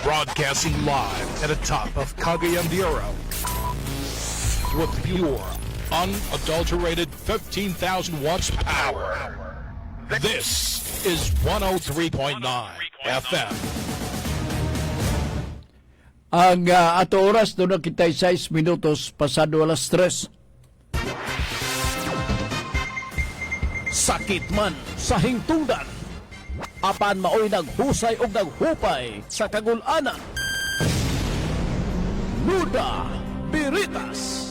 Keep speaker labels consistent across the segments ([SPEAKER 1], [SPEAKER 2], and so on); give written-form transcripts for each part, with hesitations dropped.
[SPEAKER 1] Broadcasting live at the top of Cagayan de Oro with pure, unadulterated 15,000 watts power. This is 103.9 FM.
[SPEAKER 2] Ang ato oras doon na kita'y 6 minutos pasado alas 3. Sakit man sa hingtungdan, apan maoy naghusay o naghupay sa kagulanan. Nuda Biritas.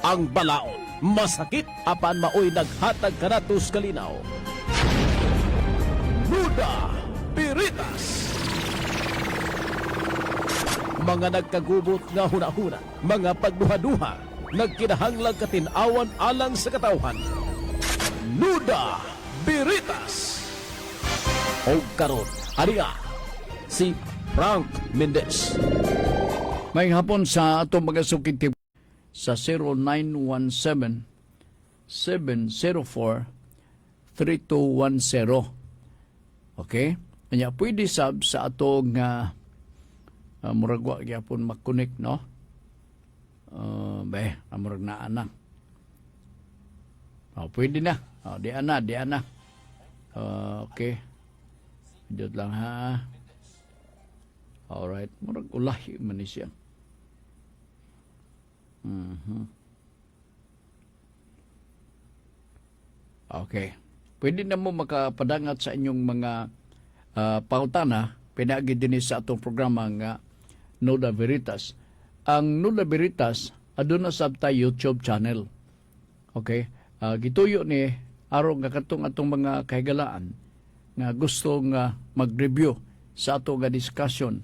[SPEAKER 2] Ang balaod masakit, apan maoy naghatag kanatos kalinaw. Nuda Biritas. Mga nagkagubot nga hunahuna, mga pagduha-duha, nagkinahanglang katinawan alang sa katawhan. Nuda Biritas. O karon, ariya, si Frank Mendez. May hapon sa atong mga sukitib sa 0917-704-3210. Okay? Kanya pwede sab sa atong murag wa gyapon makunik, no? Murag na anak. Pwede na. Di ana. Okay. Diyot lang ha. Alright. Murag ulahi man ni siya. Okay. Pwede na mo makapadangat sa inyong mga pautana. Pinagi din sa atong programa nga Nuda Veritas. Ang Nuda Veritas, aduna sabta YouTube channel. Okay? Gituyo ni aron nga katong atong mga kahigalaan nga gusto nga mag-review sa ato nga discussion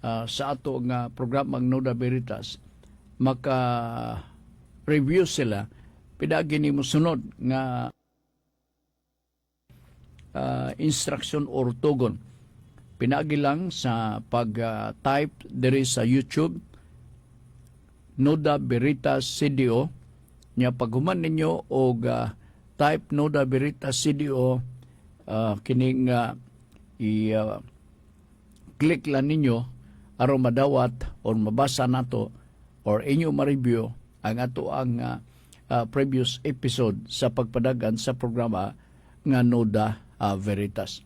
[SPEAKER 2] sa ato nga programang Nuda Veritas, maka-review sila. Pinagi ni mo sunod nga instruction or tugon. Pinagi lang sa pag-type diri sa YouTube, Nuda Veritas CDO. Nya paghuman ninyo o type Nuda Veritas CDO, kining i-click lang ninyo aron madawat o mabasa nato or inyo ma-review ang ato ang previous episode sa pagpadagan sa programa nga Nuda Veritas.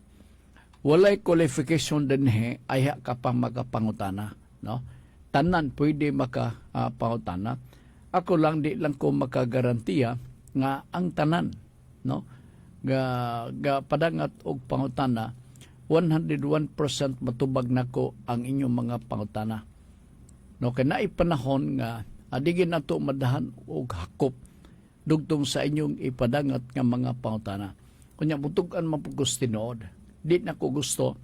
[SPEAKER 2] Walay qualification din ay ka pa makapangutana, no? Tanan pwede makapangutana. Ako lang di lang ko makagarantiya nga ang tanan, no? Ga padangat og pangutana 101% matubag nako ang inyong mga pangutana. No, kay naay panahon nga adigin nato madahan og hakop dugtong sa inyong ipadangat nga mga pangutana. Kunya butugan man pud tinuod. Di na ko gusto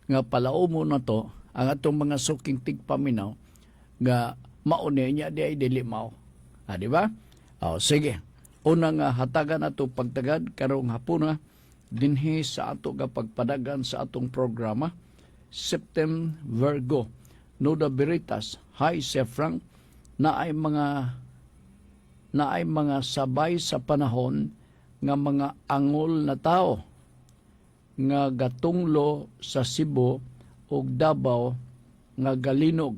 [SPEAKER 2] nga palao mo na to ang atong mga suking tigpaminaw nga mauni niya di ay dili mao. Di ba? Sige. Unang hatagan nato pagtagad karong hapuna dinhi sa ato nga pagpadagan sa atong programa September Virgo Nuda Veritas. Hi, Sir Frank. Naay mga sabay sa panahon nga mga angol na tao nga gatunglo sa Cebu ug Davao nga galinog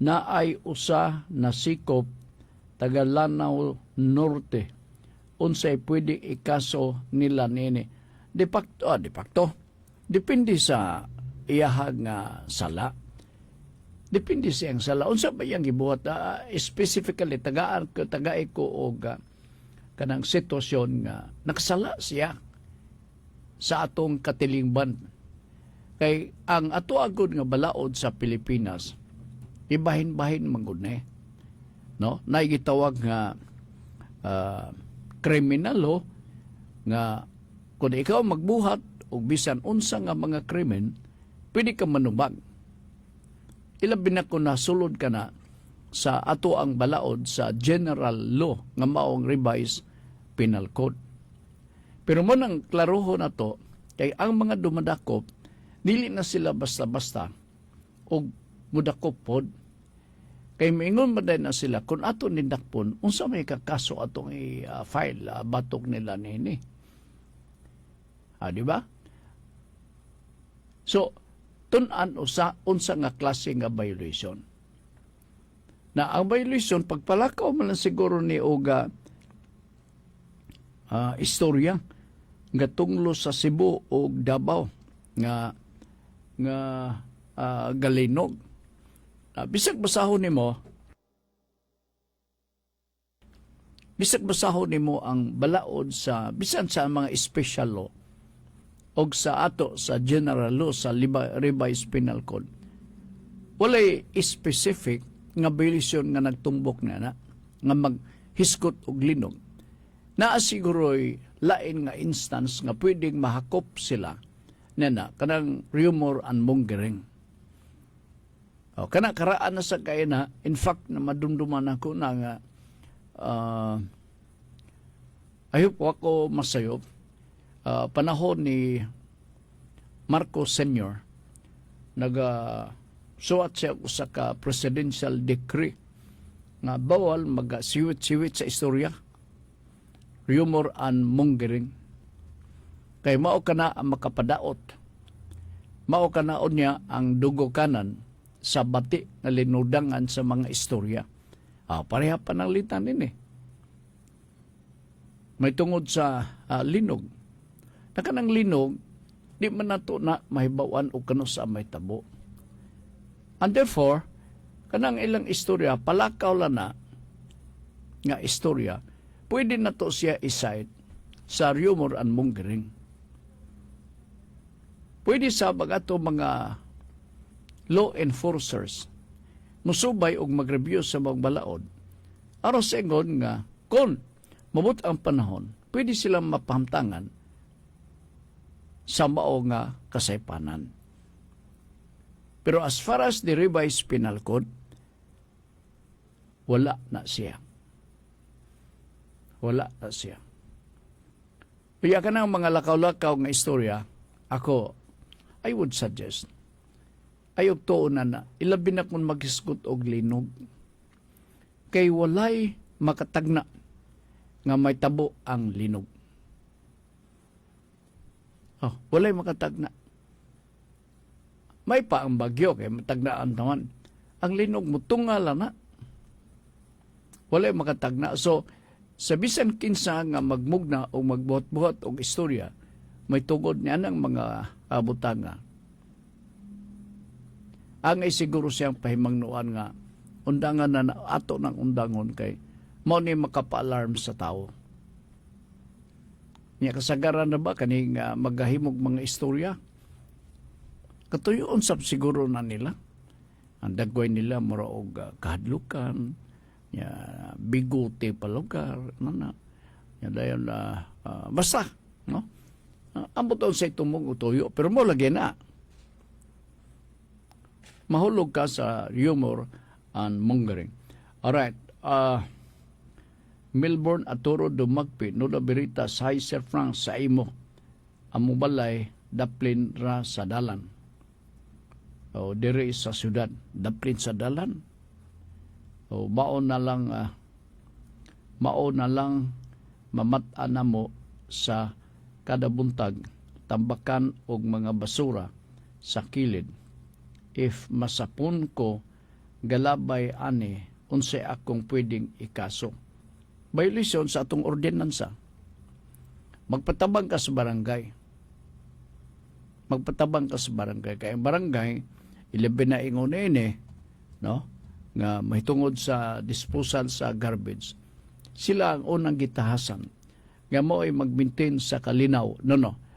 [SPEAKER 2] na ay usa na sikop taga Lanao Norte. Unsay pwede ikaso nila nini? De facto. Depende sa iyahag nga sala. Depende sa iyang sala. Unsa ba iyang gibuhat? Specifically, tagaay ko og kanang sitwasyon nga nagsala siya sa atong katilingban. Kay ang ato agud nga balaod sa Pilipinas, ibahin-bahin manggod na no? Naigitawag nga criminal law nga kung ikaw magbuhat o bisan unsa nga mga krimen, pwede ka manubag. Ilabi na kung nasulod ka na sa ato ang balaod sa general law nga maong revised penal code. Pero mo nang klaroho na to, kay ang mga dumadakop, dili na sila basta-basta o mudakop pod. Kay maingon maday na sila, kung ato nindakpon, unsa may kakaso atong i-file, batok nila nini. Di ba? So, tun-an unsa nga klase nga violation. Na ang violation pagpalakaw man lang siguro ni og istorya nga tunglo sa Cebu o Davao nga galinog. Bisag basahon nimo ang balaod sa bisan sa mga special law o sa ato sa general law sa revised penal code. Walay specific nga violation nga nagtumbok na nga maghiskot og linog. Naasiguro'y lain nga instance nga pwedeng mahakop sila kanang rumor and mongering. Kana karaan na sa kaya na, in fact, na madumduman ako na nga ayop ako masayop panahon ni Marcos Sr. Suwat siya sa ka presidential decree nga bawal mag-siwit-siwit sa istorya, rumor and mongering. Kay mao kana ang makapadaot. Mao kanaon niya ang dugo kanan sa bati na linudangan sa mga istorya. Pareha pananglitan din May tungod sa linog. Na kanang linog, di man nato na mahibawan o kano sa may tabo. And therefore, kanang ilang istorya, palakaw lang na nga istorya, pwede na to siya isite sa rumor and mongering. Pwede sa bagato mga law enforcers musubay og mag-review sa mga balaod aron sa ingon nga kung mabot ang panahon, pwede silang mapahamtangan sa mao nga kasaypanan. Pero as far as the revised penal code, wala na siya. Wala na siya. Kaya ka ng mga lakaw-lakaw nga istorya, I would suggest, ayog tuunan na, ilabi na kung maghiskot og linog. Kay walay makatagna nga may tabo ang linog. Walay makatagna. May pa ang bagyo, kay matagnaan naman. Ang linog mo tungala na. Walay makatagna. So, sa bisan kinsa nga magmugna o magbuhat-buhat og istorya, may tugod niya ng mga butanga. Ang ay siguro siyang pahimangnuan nga undangan na ato ng undangon kay mao ni makapa-alarm sa tao. Niya kasagaran na ba kaning maghahimog mga istorya? Katuyoon sab siguro na nila. Ang dagway nila mura og kahadlukan, bigote pa lugar, dayon basta, no? Ambot sa itumong utuyo, pero mo lagi na. Mahulog ka sa rumor and mongering. Alright, Melbourne Aturo Dumagpi, no da berita sa Sir Frank sa imo, among balay, daplin ra sa dalan. Dire sa syudad, daplin sa dalan. Mao na lang mamata na mo sa kada buntag, tambakan og mga basura sa kilid. If masapon ko, galabay ani, unsay akong pwedeng ikaso. Violation sa atong ordinansa. Magpatabang ka sa barangay. Kaya ang barangay, ilabi na ingon no? Nga may tungod sa disposal sa garbage. Sila ang unang gitahasan. Nga mo ay mag-maintain sa kalinaw,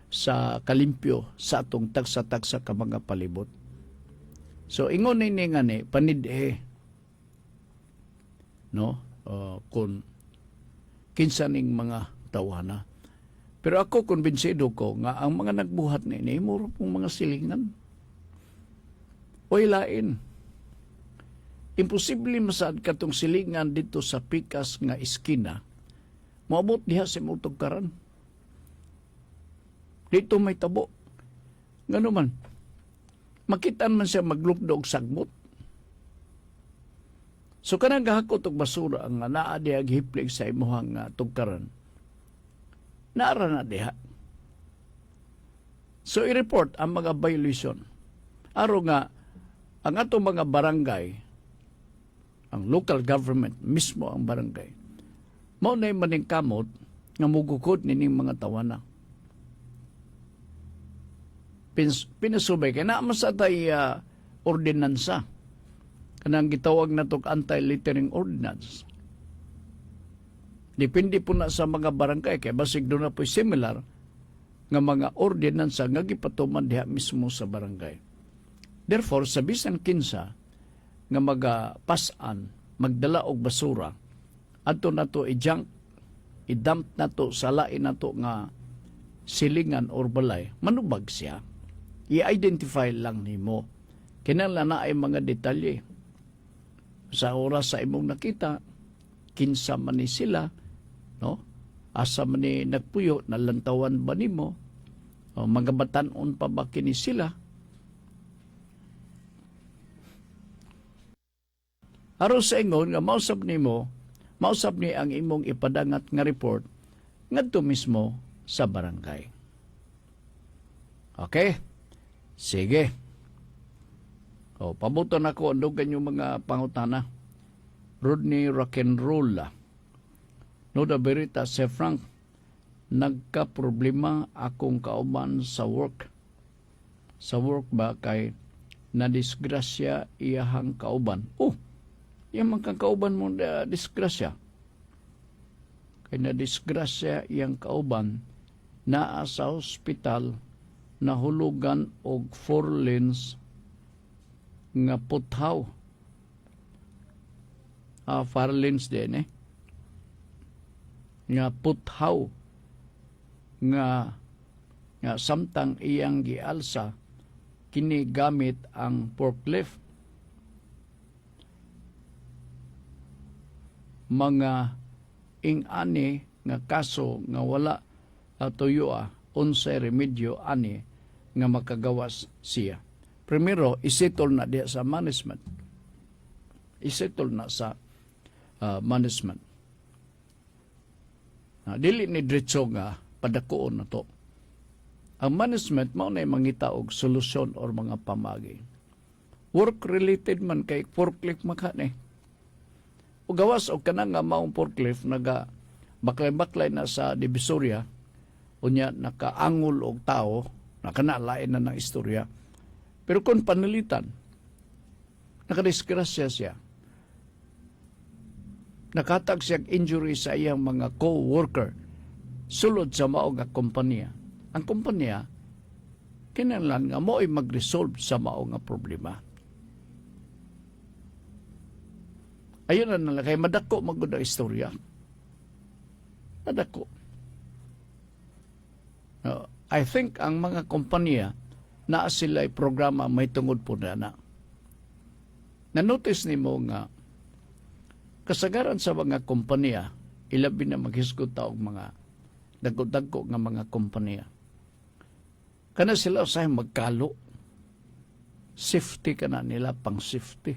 [SPEAKER 2] sa kalimpyo sa atong tagsa-tagsa ka mga palibot. So, ingon nga panid kung kinsaning mga tawana. Pero ako, kumbinsido ko nga ang mga nagbuhat muro pong mga silingan. Oy lain. Imposible masaad katong silingan dito sa pikas nga iskina. Moabot diha sa mutog karan. Dito may tabo. Ngano man, makitaan man siya maglukdog sagbot. So kanang gahakot og basura ang naa diha gihiplig sa imuhang tugkaran. Naara na diha. So i-report ang mga violation. Aro nga, ang ato mga barangay, ang local government, mismo ang barangay, mao na maning kamot nga mugukod nining mga tawana. Pinasubay kay na masatay ordinansa kanang gitawag na tog anti-littering ordinance. Depende po na sa mga barangay kay basig doon na po similar nga mga ordinansa nga gipatuman diha mismo sa barangay. Therefore, sa bisan kinsa nga magapasan, magdala og basura, adto nato i-junk, i-dump nato sa lain nato nga silingan or balay, manubag siya. I-identify lang nimo. Kinahanglan na ay mga detalye. Sa oras sa imong nakita, kinsa man ni sila, no? Asa man ni nagpuyo, nalantawan ba nimo? O mga batan-on pa ba kini sila? Aron sa ingon nga mausab nimo, mausab ni ang imong ipadangat nga report ngadto mismo sa barangay. Okay? Sige. O, pabuton ako ang yung mga pangutana. Rodney Rock'n'Roll. No da berita si Frank, nagka-problema akong kauban sa work. Sa work ba kay nadisgrasya iyahang kauban. Oh, yung mga kauban mo na disgrasya. Kay nadisgrasya iyang kauban naa sa hospital nahulugan og 4 lanes nga puthaw. 4 lanes din nga puthaw nga samtang iyang gialsa kini gamit ang forklift. Mga ing-ani nga kaso nga wala tuyo unsay remedyo ani nga makagawas siya. Primero, isettle na diya sa management. Isettle na sa management. Dili ni diretso nga padakuon na to. Ang management mao na mangita og solusyon or mga pamagi. Work-related man kay forklift makani. O gawas og kanang nga maong forklift naga baklay-baklay na sa Divisoria unya nakaangol og tao nakanalain na ng istorya. Pero kung panalitan, nakadisgrasya siya. Nakatag siya injury sa iyang mga co-worker sulod sa mao nga kompanya. Ang kompanya, kinahanglan nga mo ay mag-resolve sa mao nga problema. Ayun na lang, kay madako magod ang istorya. Madako. I think ang mga kompanya na sila'y programa may tungod po na. Na-notice ni mo nga kasagaran sa mga kompanya, ilabi na maghisgot og mga dagko-dagko nga mga kompanya. Kana sila usahay magkalo. Safety kana nila, pang safety.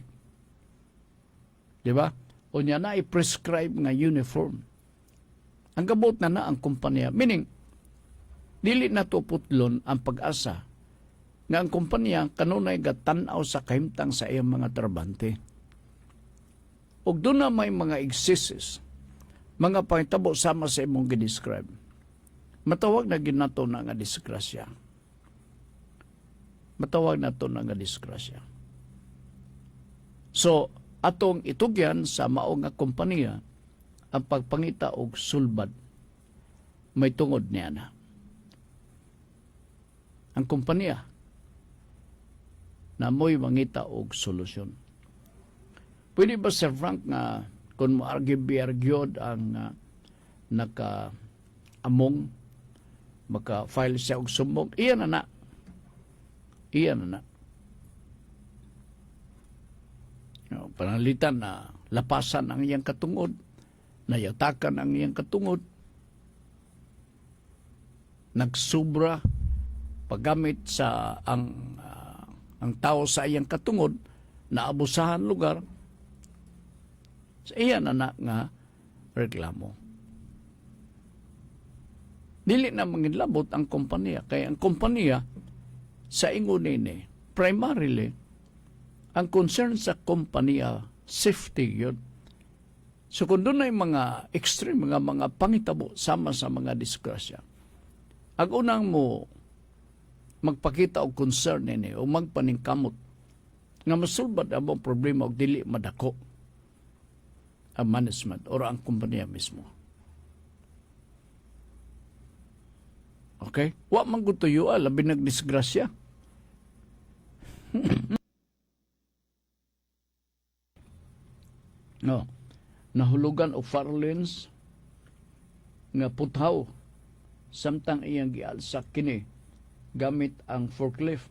[SPEAKER 2] Di ba? O niya na i-prescribe nga uniform. Ang gabot na ang kompanya. Meaning, dili na to putlon ang pag-asa nga ang kumpanya kanunay gatanaw sa kahimtang sa iyang mga trabante. Ug doon na may mga excesses, mga pangitabo sama sa imong gidescribe. Matawag na ginato na nga disgrasya. Matawag na to na nga disgrasya. So, atong itugyan sa mao nga kompanya ang pagpangita og sulbad. May tungod niya na. Ang kompanya na mo'y mangita og solusyon. Pwede ba, Sir Frank, nga kung mo-argyod ang naka-among, maka-file siya og sumbong, iyan na na. Iyan na na. Panalitan na lapasan ang iyang katungod, nayatakan ang iyang katungod, nagsubra, paggamit sa ang tao sa iyang katungod na abusahan lugar, sa iyan na nga reklamo. Dili na manginlabot ang kompanya. Kaya ang kompanya sa ingon ni primarily, ang concern sa kompanya, safety yun. So kung doon ay mga extreme, mga pangitabo sama sa mga disgrasya, ang unang mo magpakita og concern nini o magpaningkamot nga masulbad ang mga problema o dili madako ang management o ang kumpanya mismo. Okay? Wa man gud tuyo labi nagdisgrasya. No. Nahulugan og farlens nga puthaw samtang iyang gialsa kini gamit ang forklift.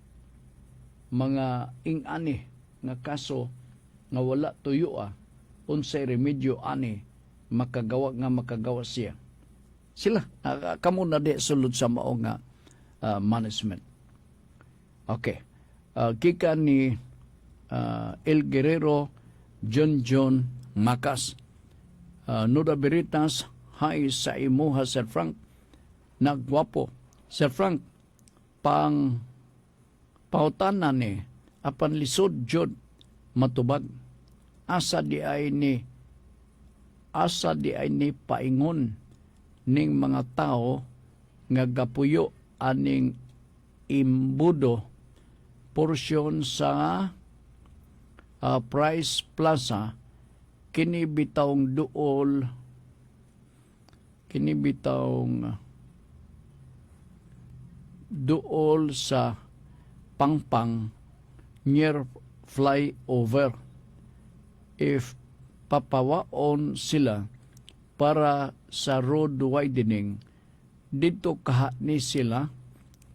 [SPEAKER 2] Mga ing-ani nga kaso nga wala tuyo unsay remedyo ani makagawa siya. Sila kamo na di sulod sa mao nga management. Okay. Gikan ni El Guerrero John Macas. Nuda Veritas, hay sa imuha, Sir Frank. Nagwapo. Sir Frank, pautanan ni, apan lisod jud matubag. Asa di ay ni paingon ning mga tao nga gapuyo aning imbudo porsyon sa Price Plaza kini bitawng duol sa Pangpang near flyover. If papawaon sila para sa road widening, dito kaha ni sila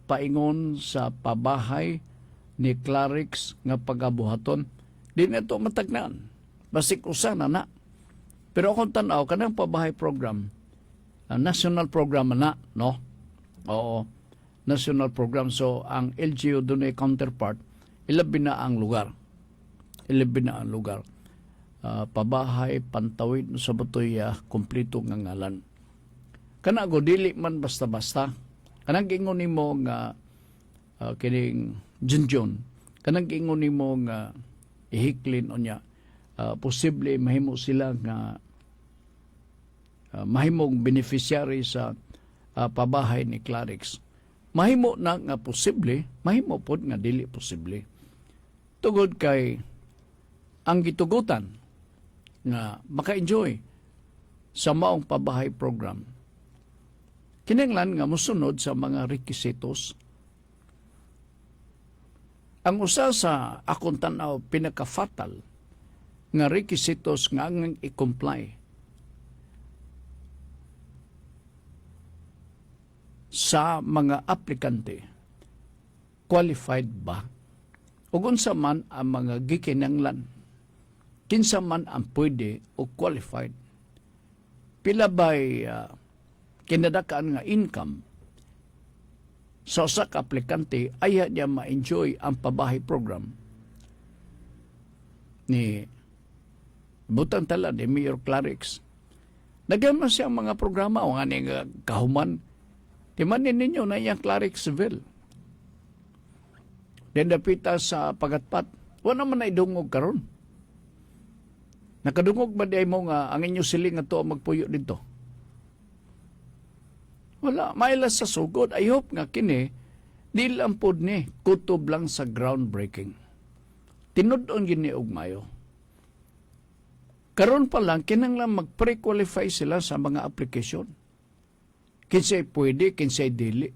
[SPEAKER 2] paingon sa pabahay ni Clarix nga pagabuhaton. Di na ito matagnan. Basik usana na. Pero akong tanaw, kanang pabahay program, national program na, no? Oo, national program. So, ang LGU doon ay counterpart, ilabi na ang lugar. Pabahay, pantawid, sa batoy, kumplito nga ngalan. Kanago, dili man basta-basta. Kanang gingon ni mo nga, kining Junjun, kanang gingon ni mo nga, ihiklin o niya, posible mahimo sila nga mahimong beneficiary sa pabahay ni Clarix. Mahimo na nga posible, mahimo pod nga dili posible. Tugod kay ang gitugutan nga maka-enjoy sa maong pabahay program, kinahanglan nga mosunod sa mga requisitos. Ang usa sa akong tanaw pinaka-fatal nga requisitos nga ang i-comply sa mga aplikante, qualified ba? Ug unsa man ang mga gikinahanglan, kinsa man ang pwede o qualified, pila ba'y kinadakaan nga income sa usa ka aplikante ay niya ma-enjoy ang pabahay program ni butang tala ni Mayor Clarix. Nagyaman siya mga programa o nga nga kahuman. Timanin ninyo na iyang Clarixville. Dendapita sa pagatpat. Wala naman na idungog karon. Nakadungog ba di mo nga ang inyo siling nga to magpuyo dito? Wala. Mailas sa sugod. I hope nga kini di lang pod ni kutob lang sa groundbreaking. Tinudon gini og mayo. Karon pa lang, kinanglan mag-pre-qualify sila sa mga aplikasyon. Kinsay pwede, kinsay dili.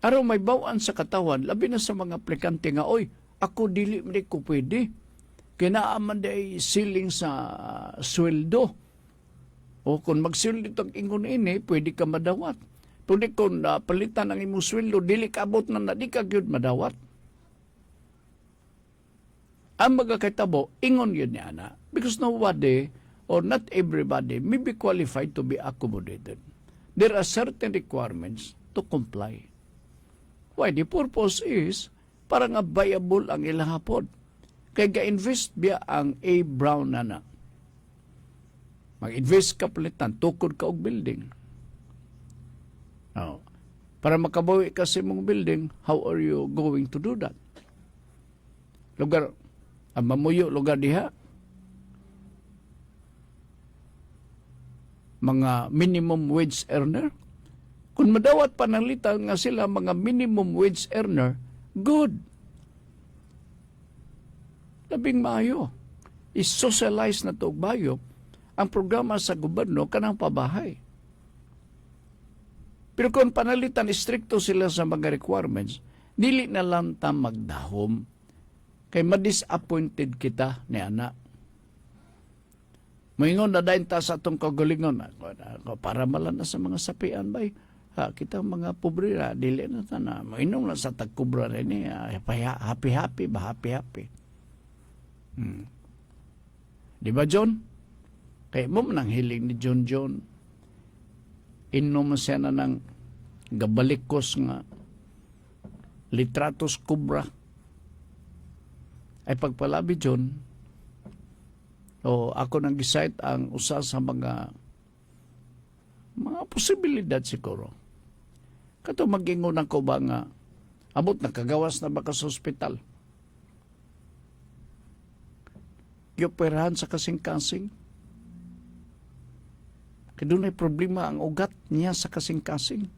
[SPEAKER 2] Araw may bawaan sa katawan, labi na sa mga aplikante nga, oy, ako dili, hindi ko pwede. Kinaaman day siling sa sweldo. O kung mag-sweldo itong ingon ini, pwede ka madawat. Pwede kung palitan ang imong sweldo, dili ka abot na di ka gyud madawat. Ang magkakitabo, ingon yun niya na. Because nobody or not everybody may be qualified to be accommodated. There are certain requirements to comply. Why? The purpose is para nga viable ang ilahapod. Kaya ga-invest biya ang A. Brown na. Mag-invest ka palitan, tukod ka og building. Para makabawi ka sa mong building, how are you going to do that? lugar, ang mamuyo lugar diha, mga minimum wage earner. Kung madawat panalitan nga sila mga minimum wage earner, good. Labing maayo. I-socialize na to bayo ang programa sa gobyerno kanang pabahay. Pero kung panalitan, istrikto sila sa mga requirements, dili na lang ta magdahom. Kay ma-disappointed kita ni anak. Moingon na dahin ta sa atong kagalingon. Para malan na sa mga sapian ba? Kita mga pobre na, dili na ta na. Moinom na sa tagkubra rin eh. Happy-happy ba? Happy-happy. Di ba, John? Kaya mo man ang hiling ni John. Inom siya na ng gabalikos nga litratos kubra. Ay pagpalabi, John, ako nang decide ang usa sa mga posibilidad siguro. Kato magingon ako ba nga, abot nakagawas na ba ka sa ospital? Gioperahan sa kasing-kasing. Kaya doon ay problema ang ugat niya sa kasing-kasing.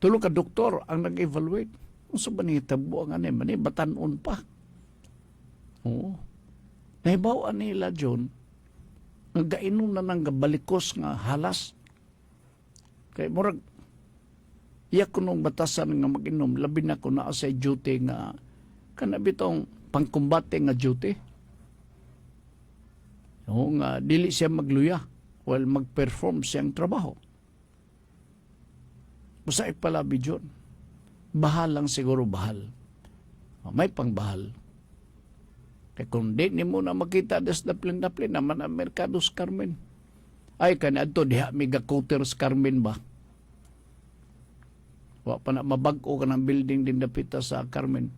[SPEAKER 2] Tulo ka doktor ang nag-evaluate. Kung sa ba niya tabo ang anay, batanon pa. Oo. Nahibawan nila, John, nagdainom na ng gabalikos nga halas. Kaya murag, iyak ko nung batasan nga mag-inom, labi na ko na sa duty nga, kanabitong pangkumbate nga duty. Oo nga, dili siya magluya while mag-perform siyang trabaho. Basta ipalabi, John. Bahal lang siguro, bahal. May pangbahal. Kaya kung di mo na makita des daplin-daplin naman ang Mercados Carmen. Ay, kanadto, diha mega-coaters Carmen ba? Wa pa na mabag-o ka ng building din dapita sa Carmen.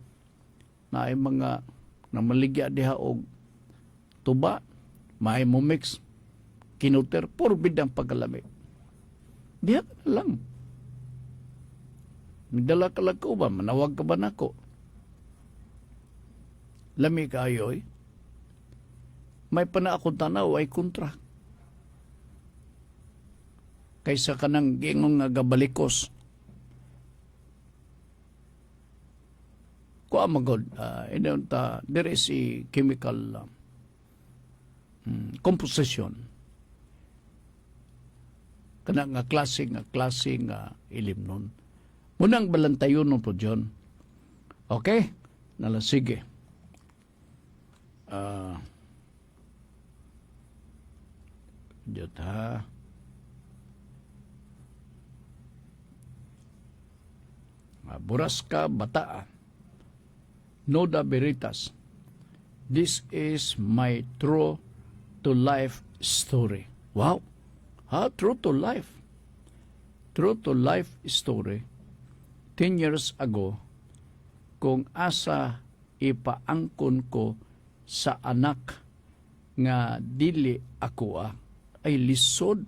[SPEAKER 2] Na ay mga namaligya diha og tuba, may mo mix, kinuter, puro bidang pagkalami. Diha ka na lang. Midala ka lang ko ba? Manawag ka ba na ko? Lami kayo eh. May pana akong tanaw ay kontra. Kaysa ka nang gingong nga gabalikos. Kuha magod, there is a chemical composition. Kana nga klase nga ilim nun. Munang balantayon nun po, John. Okay? Nala, sige. Diyot ha. Buras ka, bataa. Noda Veritas. This is my true to life story. Wow! True to life. True to life story. 10 years ago, kung asa ipaangkon ko sa anak nga dili ako ay lisod.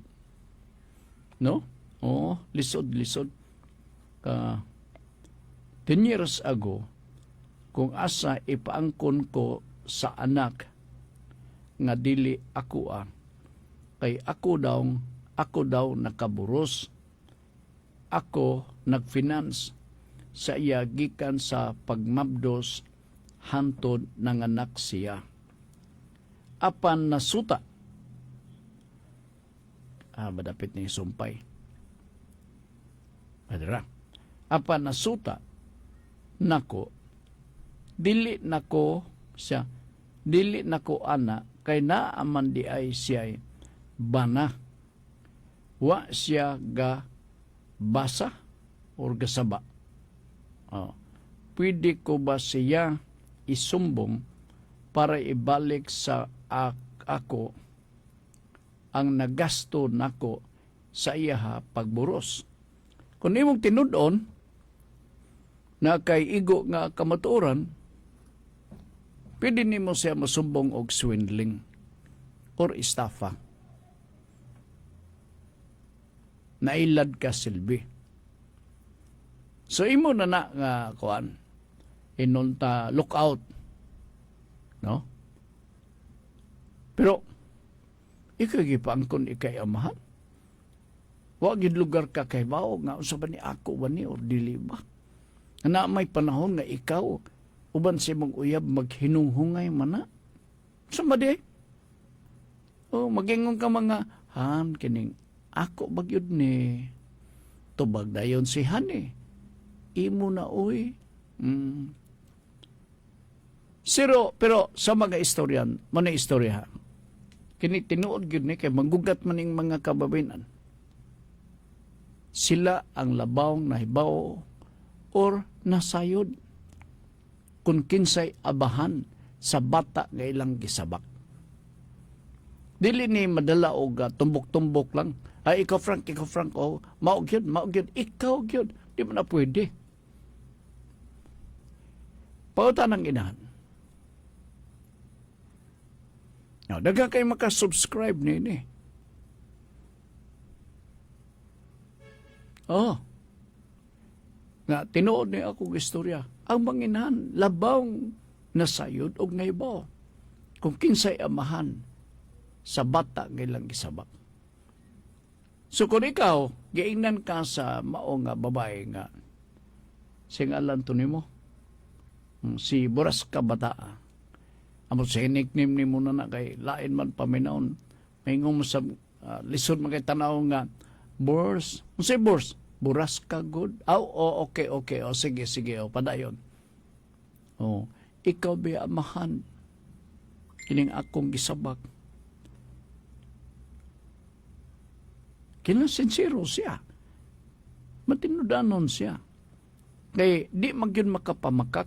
[SPEAKER 2] No? Lisod. 10 years ago, kung asa ipaangkon ko sa anak nga dili ako kay ako daw nakaburos. Ako nagfinance sa iya gikan sa pagmabdos hantod nanganak siya. Apan nasuta. Madapit ni sumpay. Adra. Apan nasuta nako dili nako ana kay naaman di ay siya bana. Wa siya ga basa or gasaba. Pwede ko ba siya isumbong para ibalik sa ako ang nagasto nako sa iya pagburos. Kung imong tinudon na kay igo nga kamatuoran, pwede nimo siya masumbong og swindling or estafa. Nailad ka silbi. So imo na nga kuan inunta look out No? Pero, ikagipangkon ikay amahan. Wa gid lugar ka kay bao nga usa ba ni ako ba ni or dili ba? Na may panahon nga ikaw uban sa imong uyab maghinunghungay man na. Sama di? O magingon ka mga han kining ako bagyod ni tubag dayon si han eh. Imo na uy. Pero sa mga istoryan, man istorya kini tinuod gyud ni kay manggugat man ning mga kababayenan. Sila ang labawng nahibaw or nasayod kung kinsay abahan sa bata nga ilang gisabak. Dili ni madala og tumbok-tumbok lang. Ay, ikaw Frank, oh, maog yun, ikaw yun. Di mo na pwede. Pauta ng inahan. Now, daga kayo makasubscribe nini. Oh. Nga, tinuod ni akong istorya. Ang manginahan, labawng nasayod og naibaw. Kung kinsay amahan sa bata ng ilang gisabak. So kung ikaw, giingnan ka sa mao nga babae nga, singalan to nimo, si Buras ka bata. Amo sa nickname ni mo na kay lain man paminaon, may ngom sa lisod man kay tanaw nga, Bors, si Bors, Buras ka good? Okay. Sige, padayon. Ikaw ba amahan? Kining akong gisabak. Kinasinsiro siya. Matinudanon siya. Kaya di magyun makapamakak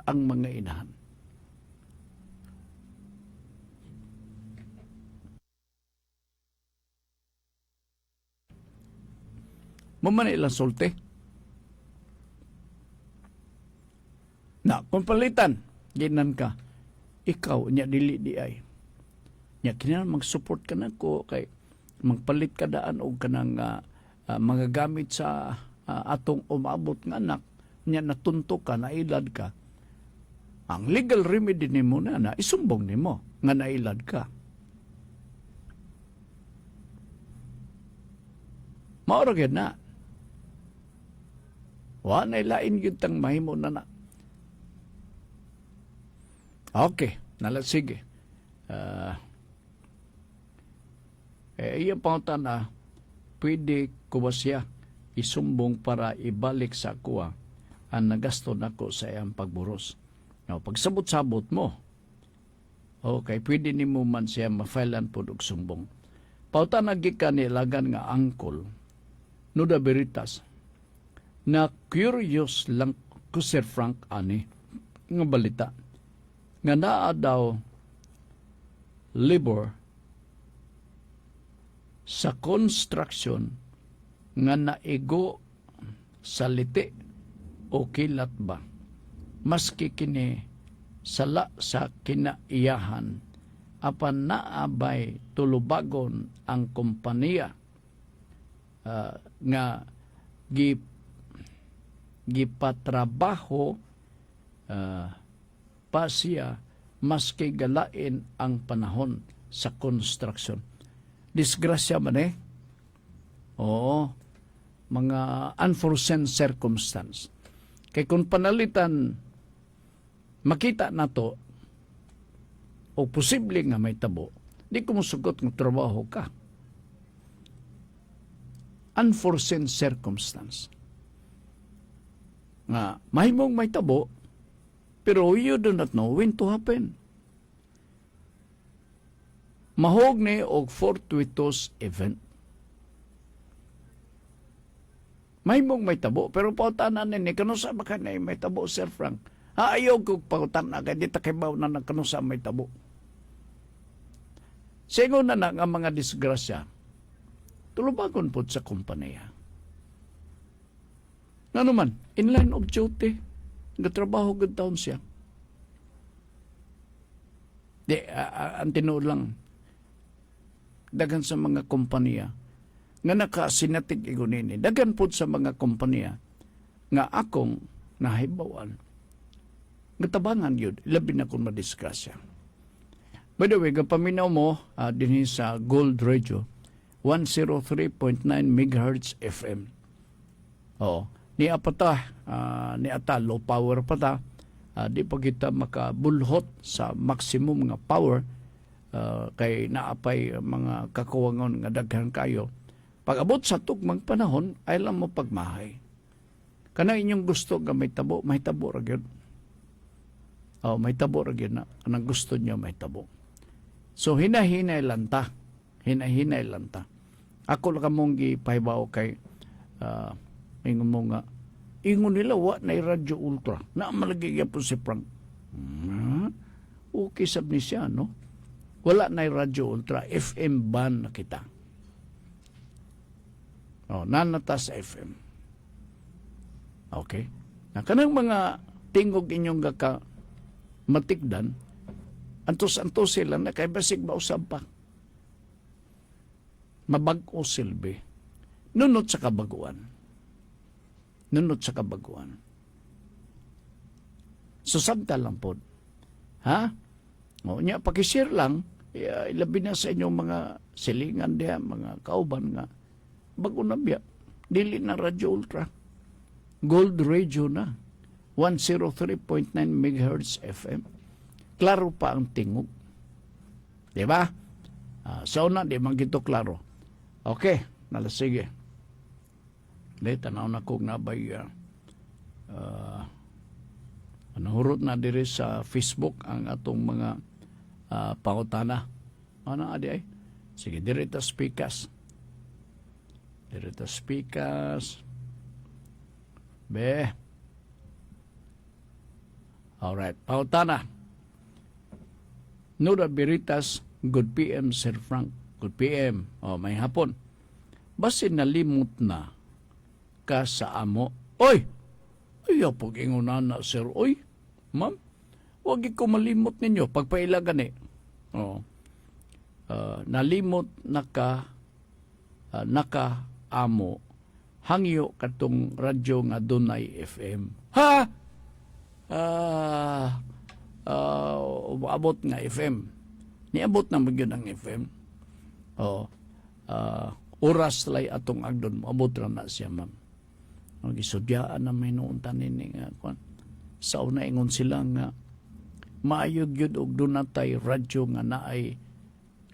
[SPEAKER 2] ang mga inahan. Maman ilang sulti. Na, kung palitan, ginan ka, ikaw, niya dili di ay. Niya, kinahan mag-support ka na ko, kay magpalit ka daan o ka ng mga gamit sa atong umabot nga anak, niya natunto ka, nailad ka. Ang legal remedy ni mo na isumbong ni mo, nga nailad ka. Mauragyan na. Wa na ilain yun tang mahimo na. Okay, sige. Iya pauta na, pwede ko ba siya isumbong para ibalik sa kuwa ang nagasto nako sa iyang pagburos. Now, pagsabot-sabot mo, okay, pwede ni mo man siya mafailan po og sumbong. Pauta na gikan nilagan nga angkol, no da veritas, na curious lang ko Sir Frank ani nga balita nga naa daw labor sa construction nga naigo sa liti o kilat ba maski kini sala sa kinaiyahan apan naabay tulubagon ang kompanya nga gipatrabaho pa siya maski galain ang panahon sa construction. Disgrasya man eh. Oo. Mga unforeseen circumstance. Kaya kung panalitan, makita na to, o posible nga may tabo, di ko musugot ng trabaho ka. Unforeseen circumstance. Nga, mahimong may tabo, pero you do not know when to happen. Mahog ni og fortuitous event. Mahimong may tabo, pero pautanan ni kanusa ba ka na may tabo, Sir Frank? Ayaw ko pautan na, kaya di takibaw na kanusa may tabo. Sigo na nga mga disgrasya, tulubagon po sa kompanya. Nga naman, in line of duty, nagtrabaho good taon siya. Di, ang tinuod lang, dagan sa mga kompanya, nga nakasinatig igunini, dagan po sa mga kompanya, nga akong nahibawan, Ngatabangan yun, labi na kung madisgrasya. By the way, kapaminaw mo din sa Gold Radio, 103.9 MHz FM. Oo. Ni apata, ni ata, low power pa ta, di pa kita makabulhot sa maximum nga power kay naapay mga kakuwangon nga daghan kayo. Pag abot sa tugmang panahon, ay lang mo pagmahay. Kana inyong gusto nga may tabo ra gyud. Oh, may tabo ra gyud na. Kanang gusto niyo may tabo. So hinahinay lang ta. Hinahinay lang ta. Ako lang kamong gipahibaw kay ingon mo nga ingon nila wa na radyo ultra. Na malagi po si Frank. Okay sab ni siya, no? Wala na radyo ultra. FM ban na kita. Oh, nanata sa FM. Okay? Na kanang mga tingog inyong gaka matikdan, antos-antos sila na kay basig mausab pa. Mabag-o silbi. Nunot sa kabaguan. Nunot sa kabaguan. So, sabta lang po. Ha? O, niya, pakishare lang, ilabi na sa inyong mga silingan diya, mga kauban nga, bago na biya, dili na Radyo Ultra. Gold Radio na. 103.9 MHz FM. Klaro pa ang tingog. Diba? So na, di man gito klaro. Okay, nalasige. Di, tanaw na kong nabay nahurot na diri sa Facebook ang atong mga pangutana. Ano adi ay? Sige, diri ta speakers. Diri ta speakers. Be. Alright, pangutana. Nuda Biritas, good PM, Sir Frank. Good PM. O, may hapon. Basin nalimot na ka sa amo. Oy! Ay, apog ingunan na, sir. Oy, ma'am, huwag ko malimot ninyo. Pagpailagan eh. O, nalimot na ka, naka amo, hangyo katong radyo nga Dunay FM. Ha? Abot nga FM. Niabot na magyud ang FM. Oras lay atong agdon mo. Abot ra na siya, ma'am. Gisudyaan na may noon tanin nga. Sa una ingon sila nga maayog yun og dunatay radyo nga naay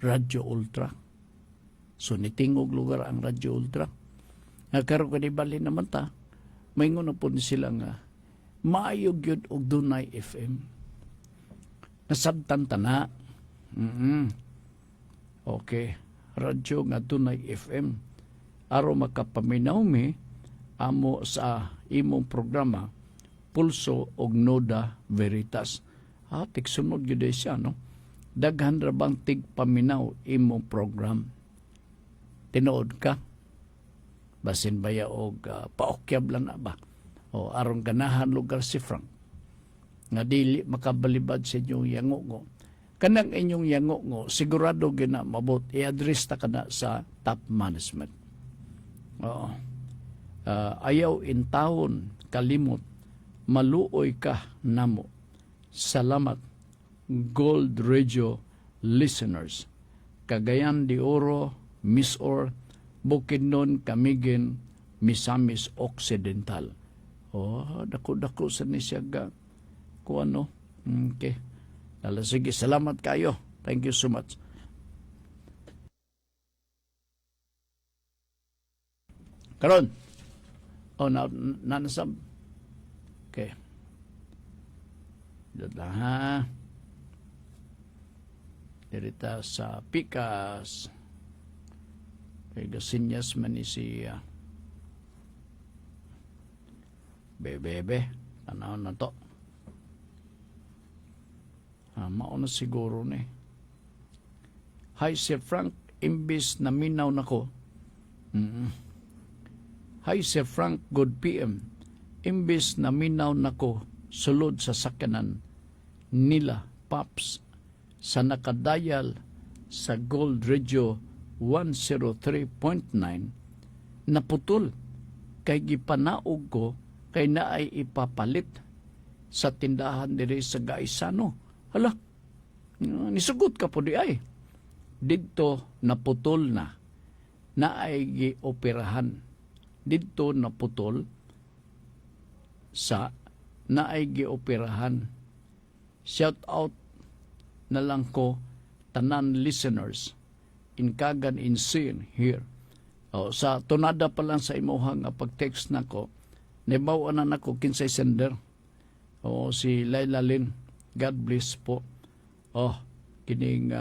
[SPEAKER 2] Radyo Ultra. So nitingog lugar ang Radyo Ultra. Nagkaroon ka di bali naman ta. Maingon na po sila nga maayog yun og Dunay FM. Nasabtan ta na. Okay. Radyo nga Dunay FM. Aro makapaminaw mi amo sa imong programa Pulso og Noda Veritas. Tiksunod yun siya, no? Daghan ra bang tigpaminaw imong program? Tinuod ka? Basin baya og paokyab lang na ba? O aron ganahan lugar si Frank nga dili makabalibad sa inyong yango. Kanang inyong yango sigurado gina mabot i-address ta kana sa top management. Oo. Ayaw in taon kalimot maluoy ka namo. Salamat Gold Radio listeners. Cagayan de Oro, Misor, Bukidnon, Camiguin, Misamis Occidental. Dako-dako sa nisyaga. Kung ano. Okay. Sige, salamat kayo. Thank you so much. Karon. Nanasab. Okay. Dito ha. Dirita sa Pikas. Kaya gasinyas man ni si Bebebe. Tanaw na to. Mauna siguro ni. Hi, Sir Frank. Imbis na minaw na ko. Hi, Sir Frank. Good PM. Imbis na minaw na ko sulod sa sakyanan nila, Pops, sa nakadayal sa Gold Radio 103.9 naputol kay gipanaog ko kay naay ipapalit sa tindahan diri sa Gaisano. Hala, nisugot ka po di ay. Dito naputol na ay gioperahan. Dito naputol sa na ay gioperahan. Shout out na lang ko tanan listeners in Kagan in Sin here. Sa tunada pa lang sa imuhang pag-text na ko, nabawa na ko kinsay sender. Si Laila Lynn, God bless po. Kining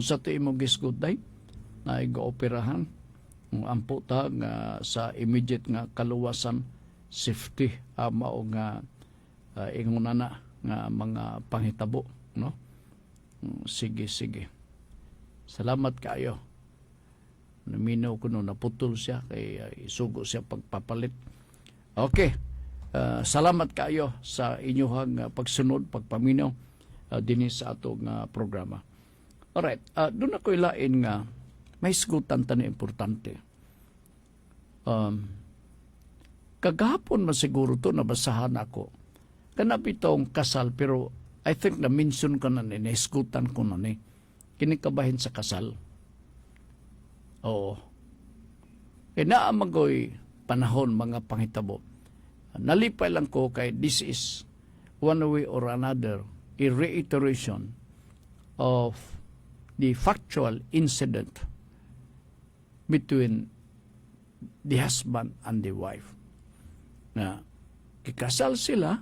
[SPEAKER 2] sa to imong gisgot day na igo-operahan ang puta nga sa immediate nga kaluwasan safety mao nga ingunana nga mga panghitabo, no? Sige. Salamat kayo. Naminaw ko no, naputol siya kay isugo siya pagpapalit. Okay. Salamat kayo sa inyong pagsunod, pagpaminaw din sa atong programa. Alright, doon ako ilain nga may sigutan ta na importante. Kagahapon masiguro to nabasahan ako. Kanapitong kasal, pero I think na-mention ko na naisgutan ko na ni. Kinikabahin sa kasal. Oo. Inaamagoy panahon mga panghitabo. Nalipay lang ko kay this is one way or another a reiteration of the factual incident between the husband and the wife. Na kikasal sila,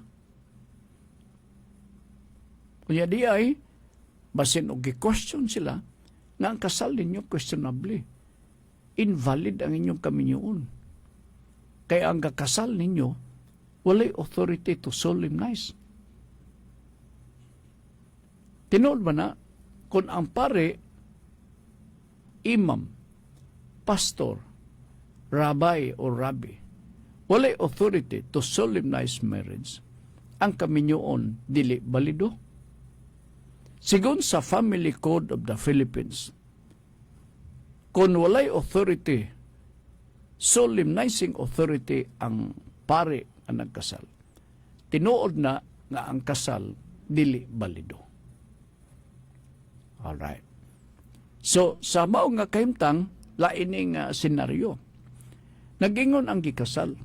[SPEAKER 2] kunya di ay, basin o gi-question sila, nga ang kasal ninyo questionably. Invalid ang inyong kaminyoon. Kaya ang kakasal ninyo, walay authority to solemnize. Tinood ba na, kung ang pare, imam, pastor, rabbi o rabbi, walay authority to solemnize marriage, ang kaminyoon dili balido. Sigon sa Family Code of the Philippines, kung walay authority, solemnizing authority ang pare ang nagkasal, tinuod na nga ang kasal dili balido. Alright. So, sa mao nga kahimtang, laining senaryo. Nagingon ang gikasal.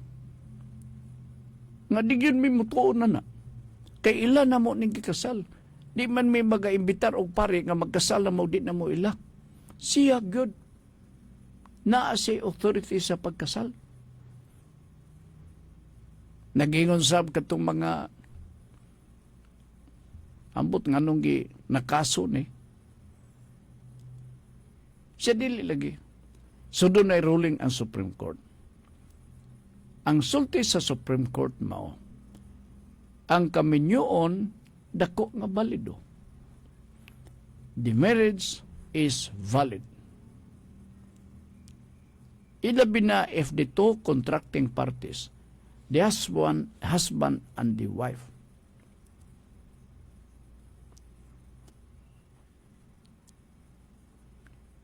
[SPEAKER 2] Nga di yun may mutuon na. Kay ila na mo ning gikasal. Di man may mag-imbitar og pare nga magkasal na mo, di na mo ila. Siya good. Naa si authority sa pagkasal. Nagingon sab katong mga ambot nga nung nakaso ni. Siya dili lagi. So doon ay ruling ang Supreme Court. Ang sulti sa Supreme Court mao, ang kaminyoon dako nga balido. The marriage is valid. Ilabi na if the two contracting parties, the husband and the wife,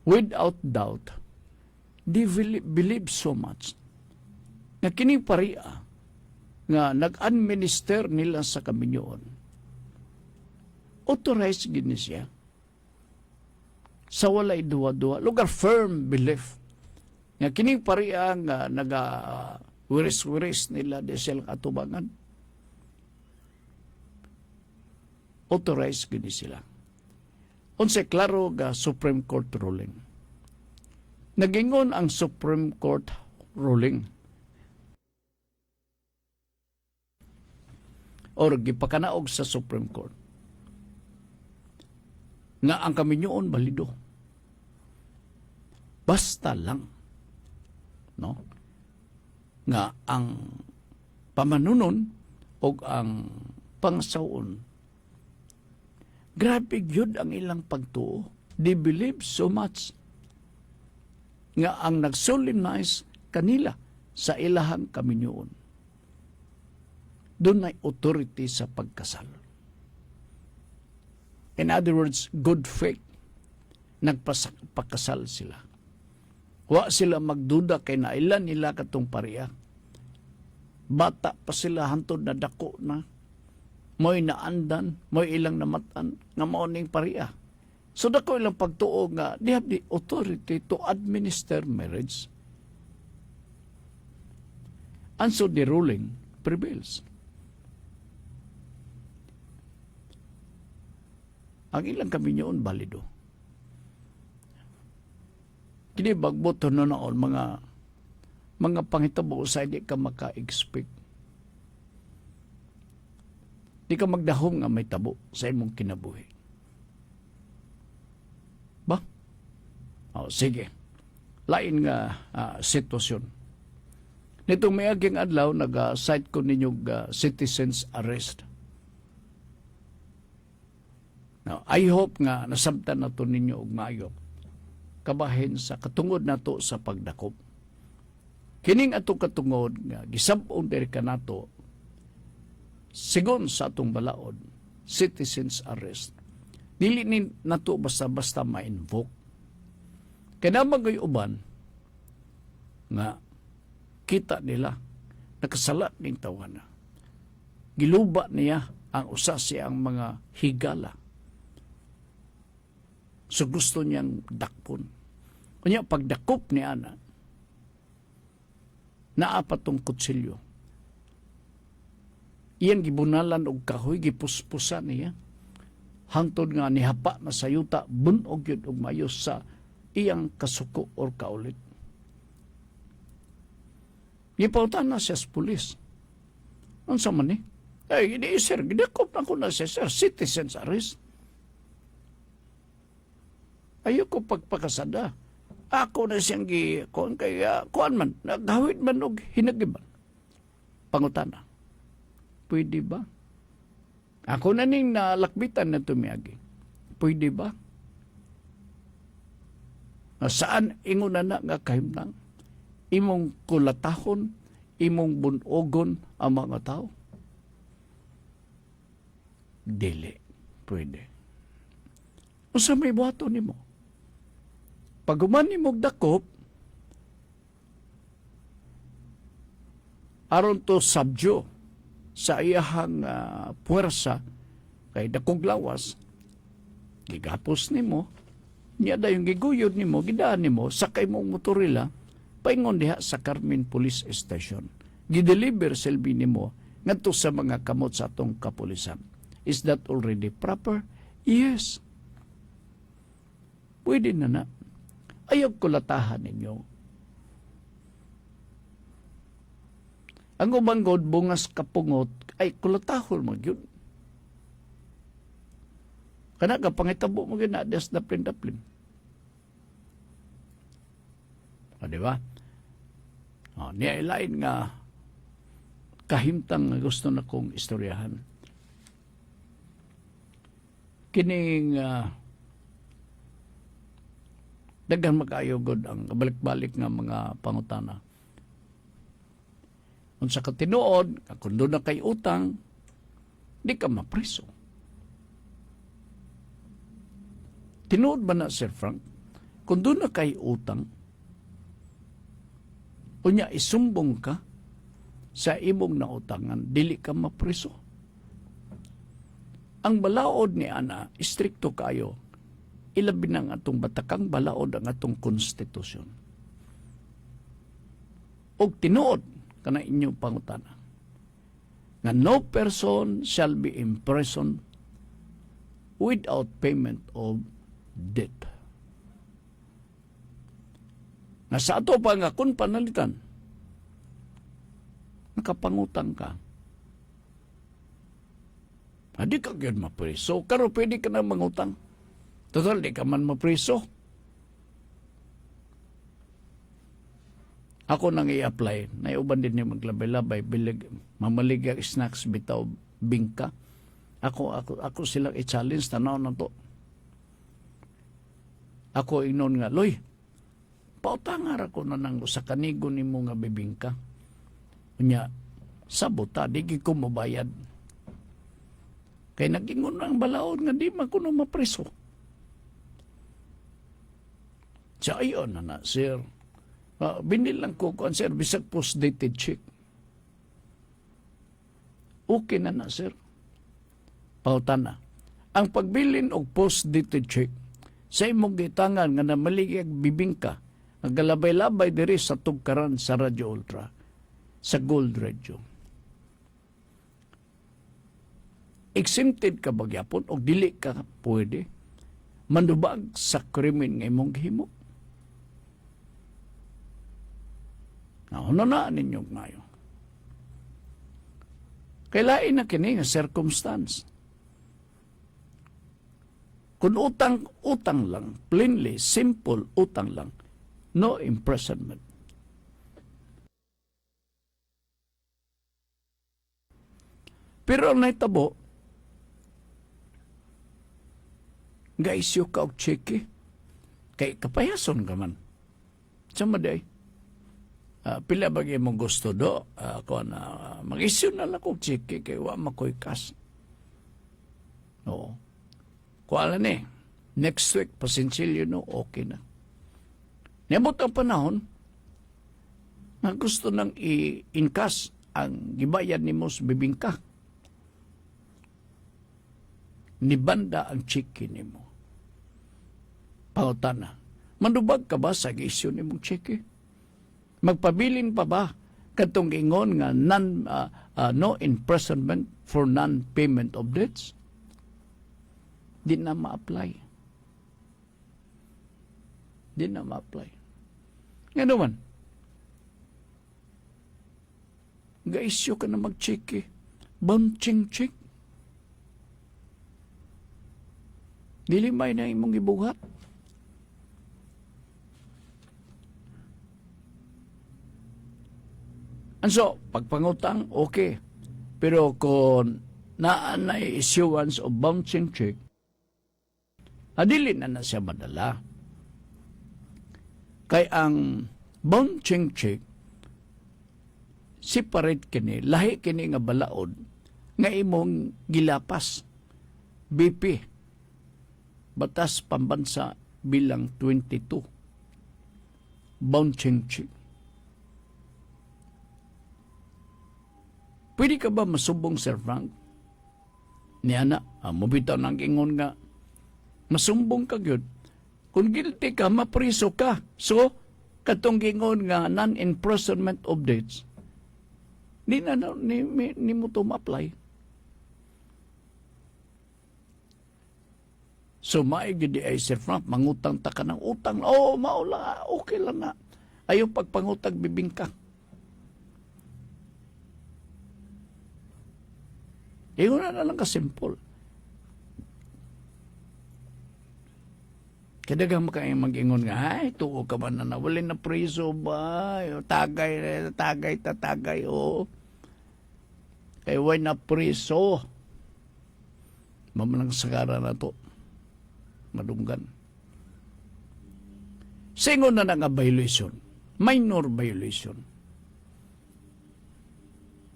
[SPEAKER 2] without doubt, they believe so much nga kining paria nga nag-administer nila sa kaminyoon, authorized gini siya sa walay duwa-duwa, lugar firm belief nga kining paria nga wiris-wiris nila di silang atubangan, authorized gini sila. Unsay klaro ga Supreme Court ruling. Nagingon ang Supreme Court ruling or gipakanaog sa Supreme Court nga ang kaminyoon balido. Basta lang, no, nga ang pamanunon o ang pangsawon, grabe gyud ang ilang pagtuo. They believe so much nga ang nag-solemnize kanila sa ilahang kaminyoon. Doon ay authority sa pagkasal. In other words, good faith. Nagpakasal sila. Wa sila magduda kay nailan nila katong pareha. Bata pa sila hantod na dako na. mo'y naandan, mo'y ilang namatan, nga maoning pariya. So dako ilang pagtuo nga, they have the authority to administer marriage. And so the ruling prevails. Ang ilang kami niyon balido. Kini bagboto na noon mga pangitabo sa hindi ka maka-expect. Di ka magdahom nga may tabo sa imong kinabuhi. Ba? Sige. Lain nga sitwasyon. Nitong may aging adlaw, nag-cite ko ninyong citizen's arrest. Now, I hope nga nasabtan na to ninyo og maayo. Kabahin sa katungod nato sa pagdakop. Kining ato katungod nga gisab-on diri kanato sigon sa atong balaod, citizen's arrest. Dili ni nato basta-basta ma-invoke. Kaya magay uban nga kita nila nakasalat ning tawana. Giluba niya ang usa siyang mga higala. So gusto niyang dakpon. Kanya pagdakop ni ana, naapat tong kutsilyo. Iyan gibunalan og kahoy, gipuspusan niya. Hangtod nga nihapa na sa yuta, bunog yun og mayo sa iyang kasuko or kaulit. Gipautan na siya sa pulis. Ang sama ni? Ay, hindi sir, gidakop na ko na siya sir, citizen's arrest. Ayoko pagpakasada. Ako na siyang kuan kaya kuan man naghawid man og hinagiban. Pangutana. Pwede ba? Ako na ning nalakbitan na tumiagi. Pwede ba? Saan ingon na nga kahimtang? Imong kulatahon, imong bunogon ang mga tao? Dili. Pwede. Usa may buhato nimo. Pag human ni mong dakop, aron to subdue sa iyahang puwersa kay dakog lawas, gigapos nimo, niya da yung giguyod nimo, gidaan nimo, sakay mong motorila, paingon diha sa Carmen Police Station. Gideliver selbi nimo ngadto sa mga kamot sa atong kapulisan. Is that already proper? Yes. Pwede na. Ayaw kulatahan ninyo. Ang ubanggod, bungas kapungot, ay kulatahol mo yun. Kana ka pangitabo mo yun na des daplin-daplin. O, diba? O, niya ilain nga kahimtang gusto na kong istoryahan. Kining daghan makayugod ang balik-balik nga mga pangutana. Unsa ka tinuod, kung doon na kay utang, di ka mapriso. Tinuod ba na, Sir Frank? Kung doon na kay utang, unya isumbong ka sa imong nautangan, dili ka mapriso. Ang balaod ni ana, istrikto kayo, ilabi ng atong batakang balaod ang atong konstitusyon. Og tinuod kana inyong pangutana nga no person shall be imprisoned without payment of debt. Nga sa ato pa nga kung panalitan, nakapangutang ka, di ka yun mapriso, karo pwede ka na mangutang. Total, di ka man mapriso. Ako nang i-apply. Naiuban din niya maglabay-labay. Mamaligya snacks bitaw bingka. Ako silang i-challenge. Tanaw na to. Ako inon nga, Loy, pautangar ako na nang sa kanigo ni mo nga bibingka. Kanya, sabuta, di ko mabayad. Kaya nag-ingon ang balaod nga di man kuno mapriso. Siya, ayon na, sir. Binil lang ko, sir, bisag post-dated check. Okay na, sir. Pangutana, ang pagbilin og post-dated check sa imong gitangan nga namaligig bibingka ang galabay-labay diri sa tugkaran sa Radyo Ultra, sa Gold Radio. Exempted ka bagyapon o dili ka pwede mandubag sa krimen nga imong gihimo. Ano na ninyo ngayon? Kailain na kini nga circumstance. Kung utang lang, plainly, simple utang lang, no imprisonment. Pero naitabo, ga-isyo ka og cheque, kay kapayason ka man. Sama day, pila bagay mong gusto do, mag-isyo na lang og cheque, kay wa makoy kas. Oo. Kuala ni, next week, pasinsilyo no, okay na. Nabot ang panahon, na gusto nang i-inkas ang gibayan ni Mos Bibingka. Nibanda ang chiki ni mo. Pangutana, mandubag ka ba sa gisyo ni mong chiki? Magpabilin pa ba katong ingon nga no imprisonment for non-payment of debts? Di na ma-apply. Di na ma-apply. Nga naman, ga-isyo ka na mag-chiki, bouncing check. Dilimay na imong ibuhat. And so, pagpangutang, okay. Pero kung naanay issuance of bouncing check, adili na siya madala. Kay ang bouncing check, separate kini, lahi kini nga balaod, nga imong gilapas, BP, Batas Pambansa bilang 22. Bouncing check. Pwede ka ba masubong, Sir Frank? Niya na, mabitaw nang ingon nga, masumbong ka gyud. Kung guilty ka, mapriso ka. So, katong gingon nga non-imprisonment of debts, ni mo to ma-apply. So, maigid ay Sir Frank, mangutang ta ka ng utang. Oo, maula, okay lang na. Ayaw pagpangutag bibingka. Iyon na lang ka-simple. Kadagang makayang mag-ingon nga, ay, tuo ka man na nawalin na preso ba? Tagay, o. Kaya way na preso. Mamalang sagara na to. Madunggan. Singon na nga violation. Minor violation.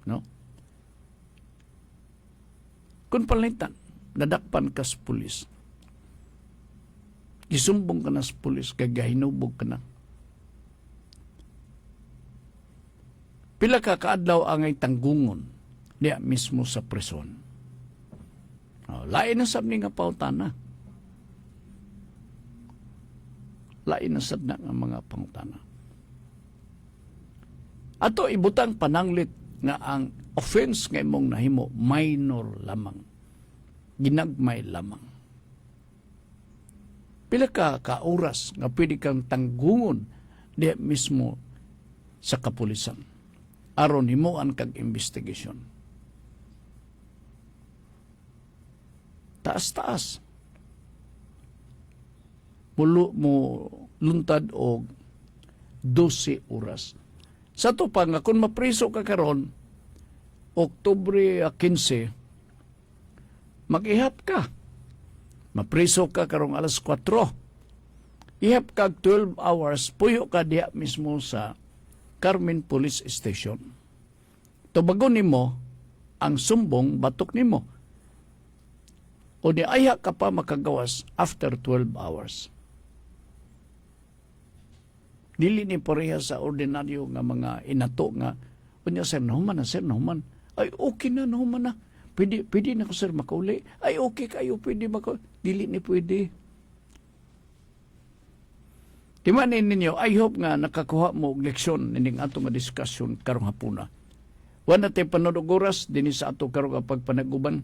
[SPEAKER 2] No? Kung palitan, nadakpan ka sa pulis. Gisumbong ka na sa pulis, kaya gahinubog ka na. Pila ka kaadlaw angay tanggungon niya mismo sa prison. Lain na sabni nga pautana. Lain na sad na nga mga pangutana. Ato ibutang pananglit nga ang offense nga imong nahimo minor lamang. Ginagmay lamang. Pila ka oras nga pwede kang tanggungon di mismo sa kapulisan. Aron himuan kag investigation. Taas-taas. Mulo mo luntad og 12 oras. Sa to pa nga, kung mapriso ka karon, Oktubre 15, mag-ihap ka. Mapriso ka karong alas 4. Ihap ka 12 hours, puyo ka diya mismo sa Carmen Police Station. Tubagon nimo ang sumbong batok nimo. O niaya ka pa makagawas after 12 hours. Dili ni pareha sa ordinaryo nga mga inato nga unya sir nahuman. Ay okay na nahuman na. pwede na ko sir makauli. Ay okay kayo, pwede makauli. Dili ni pwede. Timanin ninyo, I hope nga nakakuha mo og leksyon ning ato nga diskusyon karong hapuna. Wala tayo panodog oras din sa ato karong pagpanaguban.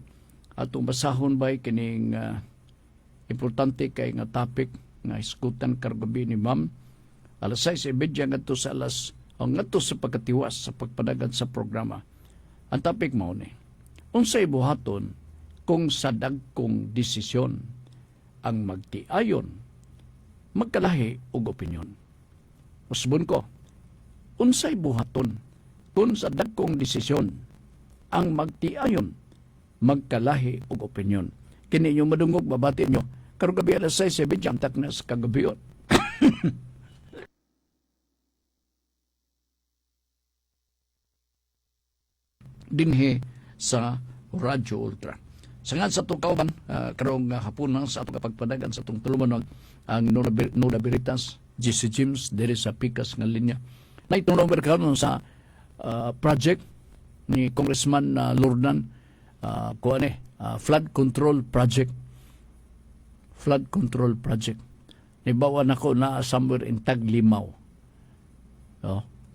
[SPEAKER 2] Atong basahon ba kining importante kay nga topic nga iskutan karong gabi ni Ma'am. Alas 6:30 ngadto sa ngadto sa pagkatiwas sa pagpadagan sa programa. Ang topic mao ni unsay buhaton kung sa dagkong desisyon ang magtiayon magkalahi og opinyon. Usbon ko, unsay buhaton kung sa dagkong desisyon ang magtiayon magkalahi og opinyon. Kini inyo madungog babati nyo karong gabi alas 6:30 tak na sa kagabiot. Dinhi sa Radyo Ultra. Sangan sa itong kauban, karong hapunan sa itong pagpadagan sa itong tulumanon, ang Noda Veritas, GC James, diri sa Pikas nga linya. Na itong number karon sa project ni Congressman Lordan, flood control project. Flood control project. Nibawan ako na somewhere in Taglimaw.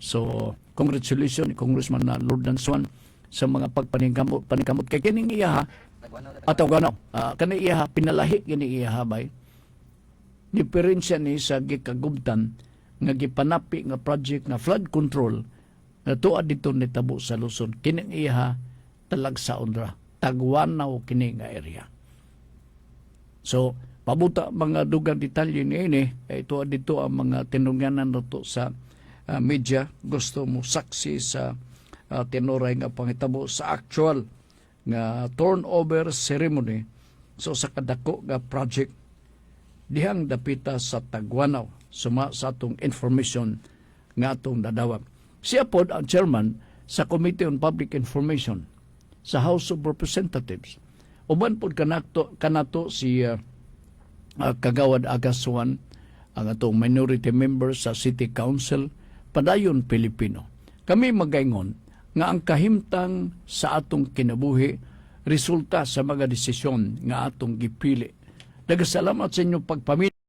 [SPEAKER 2] So, congratulations ni Congressman Lordan Swan sa mga pagpaningkamot kay kining iya ataw ganaw kani iya pinalahi kini iya bay diferensya ni sa gikagubtan nga gipanapi nga project nga flood control na tuad dito ni tabo sa Luzon kining iya talagsaon ra Tagwanaw kini nga area. So pabuta mga dugang detalye ni ini tuad dito ang mga tinungyanan nato sa media gusto mo saksi sa tinoray nga pangitabo sa actual nga turnover ceremony so sa kadako nga project dihang dapita sa Tagwanaw suma sa atong information nga atong dadawag. Siya pod ang chairman sa Committee on Public Information sa House of Representatives. Uban pod kanato si Kagawad Agaswan ang atong minority member sa City Council padayon Pilipino. Kami magaingon nga ang kahimtang sa atong kinabuhi resulta sa mga desisyon nga atong gipili. Nagasalamat sa inyong pagpamili